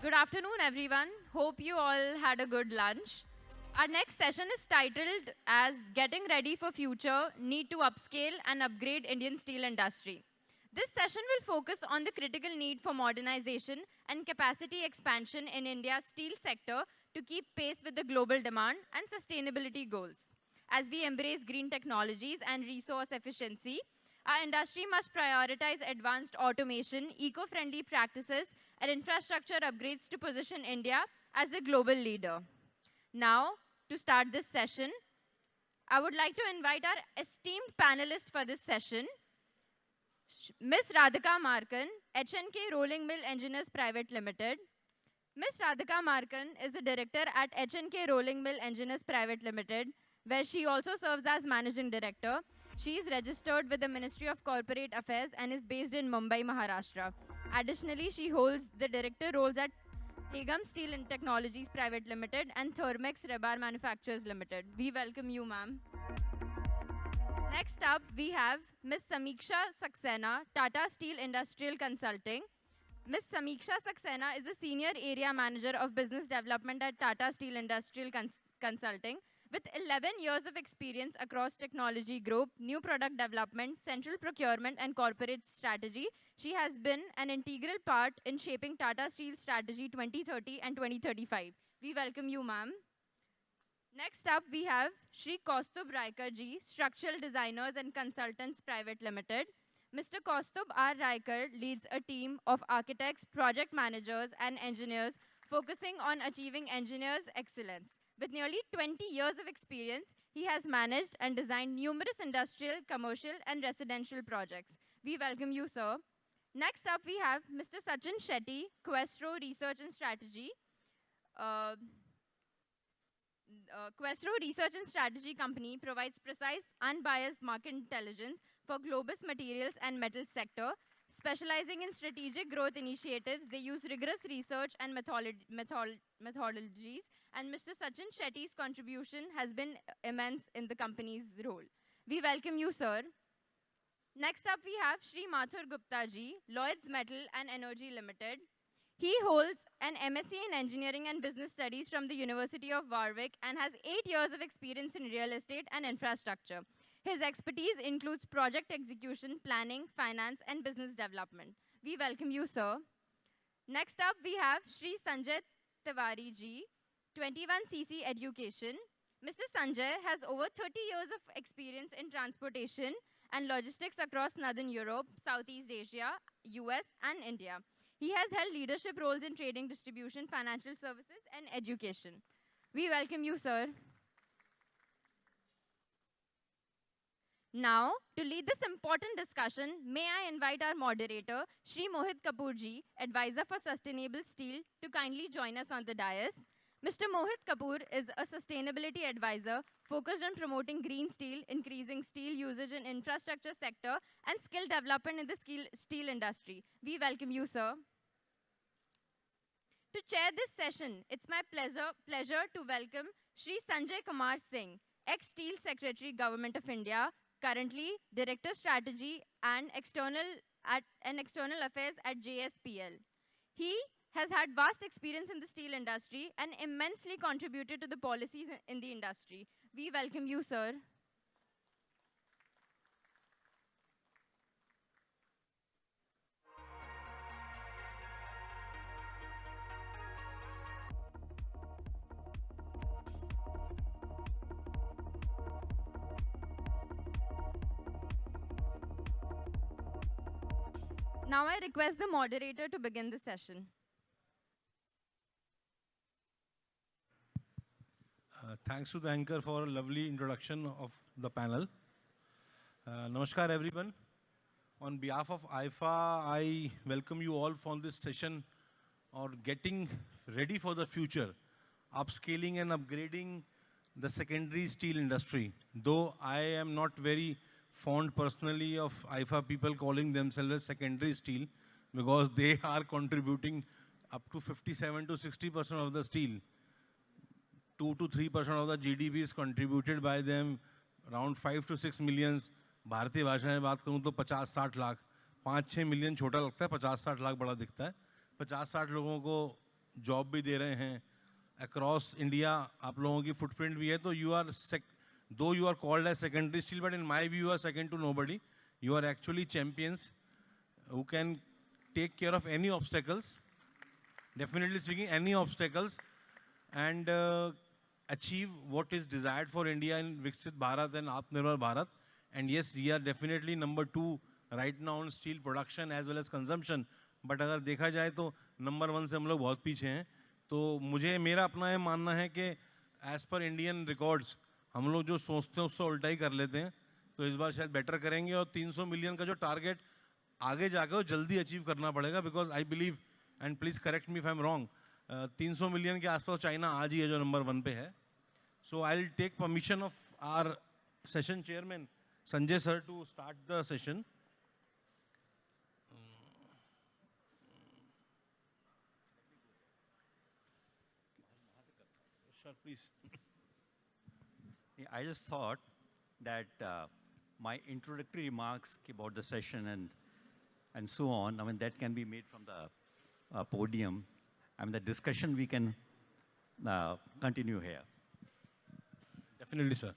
Good afternoon, everyone. Hope you all had a good lunch. Our next session is titled as Getting Ready for Future, Need to Upscale and Upgrade Indian Steel Industry. This session will focus on the critical need for modernization and capacity expansion in India's steel sector to keep pace with the global demand and sustainability goals. As we embrace green technologies and resource efficiency, our industry must prioritize advanced automation, eco-friendly practices, and infrastructure upgrades to position India as a global leader. Now, to start this session, I would like to invite our esteemed panelist for this session, Ms. Radhika Markan, HNK Rolling Mill Engineers Private Limited. Ms. Radhika Markan is the director at HNK Rolling Mill Engineers Private Limited, where she also serves as managing director. She is registered with the Ministry of Corporate Affairs and is based in Mumbai, Maharashtra. Additionally, she holds the director roles at Tegam Steel and Technologies Private Limited and Thermex Rebar Manufacturers Limited. We welcome you, ma'am. Next up, we have Ms. Samiksha Saxena, Tata Steel Industrial Consulting. Ms. Samiksha Saxena is a Senior Area Manager of Business Development at Tata Steel Industrial Consulting. With 11 years of experience across technology group, new product development, central procurement, and corporate strategy, she has been an integral part in shaping Tata Steel Strategy 2030 and 2035. We welcome you, ma'am. Next up, we have Shri Kaustubh Raikar ji, Structural Designers and Consultants Private Limited. Mr. Kaustubh R. Raikar leads a team of architects, project managers, and engineers focusing on achieving engineers' excellence. With nearly 20 years of experience, he has managed and designed numerous industrial, commercial, and residential projects. We welcome you, sir. Next up, we have Mr. Sachin Shetty, Questro Research and Strategy. Questro Research and Strategy Company provides precise, unbiased market intelligence for Globus materials and metals sector. Specializing in strategic growth initiatives, they use rigorous research and methodologies, and Mr. Sachin Shetty's contribution has been immense in the company's role. We welcome you, sir. Next up, we have Shri Mathur Gupta ji, Lloyds Metal and Energy Limited. He holds an MSc in Engineering and Business Studies from the University of Warwick and has 8 years of experience in real estate and infrastructure. His expertise includes project execution, planning, finance, and business development. We welcome you, sir. Next up, we have Shri Sanjay Tiwari ji, 21cc Education. Mr. Sanjay has over 30 years of experience in transportation and logistics across Northern Europe, Southeast Asia, US, and India. He has held leadership roles in trading, distribution, financial services, and education. We welcome you, sir. Now, to lead this important discussion, may I invite our moderator, Shri Mohit Kapoor ji, Advisor for Sustainable Steel, to kindly join us on the dais. Mr. Mohit Kapoor is a sustainability advisor focused on promoting green steel, increasing steel usage in infrastructure sector, and skill development in the steel industry. We welcome you, sir. To chair this session, it's my pleasure to welcome Shri Sanjay Kumar Singh, ex-Steel Secretary, Government of India, currently Director Strategy and External Affairs at JSPL. He has had vast experience in the steel industry and immensely contributed to the policies in the industry. We welcome you, sir. Now I request the moderator to begin the session. Thanks to the anchor for a lovely introduction of the panel. Namaskar, everyone. On behalf of IFA, I welcome you all for this session or getting ready for the future, upscaling and upgrading the secondary steel industry. Though I am not very fond personally of IFA people calling themselves as secondary steel because they are contributing up to 57 to 60% of the steel. 2 to 3% of the GDP is contributed by them, around 5 to 6 millions. भारतीय भाषा में बात करूँ तो 50-60 lakh, 5-6 million छोटा लगता है, 50-60 लाख बड़ा दिखता है. 50-60 लोगों को जॉब भी दे रहे हैं अक्रॉस इंडिया, आप लोगों की फुटप्रिंट भी है, तो यू आर दो you are called as secondary steel, but in my view you are second to nobody. You are actually champions who can take care of any obstacles, definitely speaking, any obstacles, and achieve what is desired for India in Viksit Bharat and Atmanirbhar Bharat. And yes, we are definitely number 2 right now in steel production as well as consumption. But अगर देखा जाए तो number 1 से हम लोग बहुत पीछे हैं. तो मुझे मेरा अपना ये मानना है कि एज पर इंडियन रिकॉर्ड्स हम लोग जो सोचते हैं उससे उल्टा ही कर लेते हैं. तो इस बार शायद बेटर करेंगे और 300 मिलियन का जो टारगेट आगे जाकर जल्दी अचीव करना पड़ेगा, because I believe, and please correct me if I am wrong, 300 million के आसपास चाइना आज ही है जो नंबर 1 पे है. So I will take permission of our session chairman Sanjay sir to start the session. Sir please. I just thought that my introductory remarks about the session and so on, I mean, that can be made from the podium. I mean, the discussion we can continue here. Definitely, sir.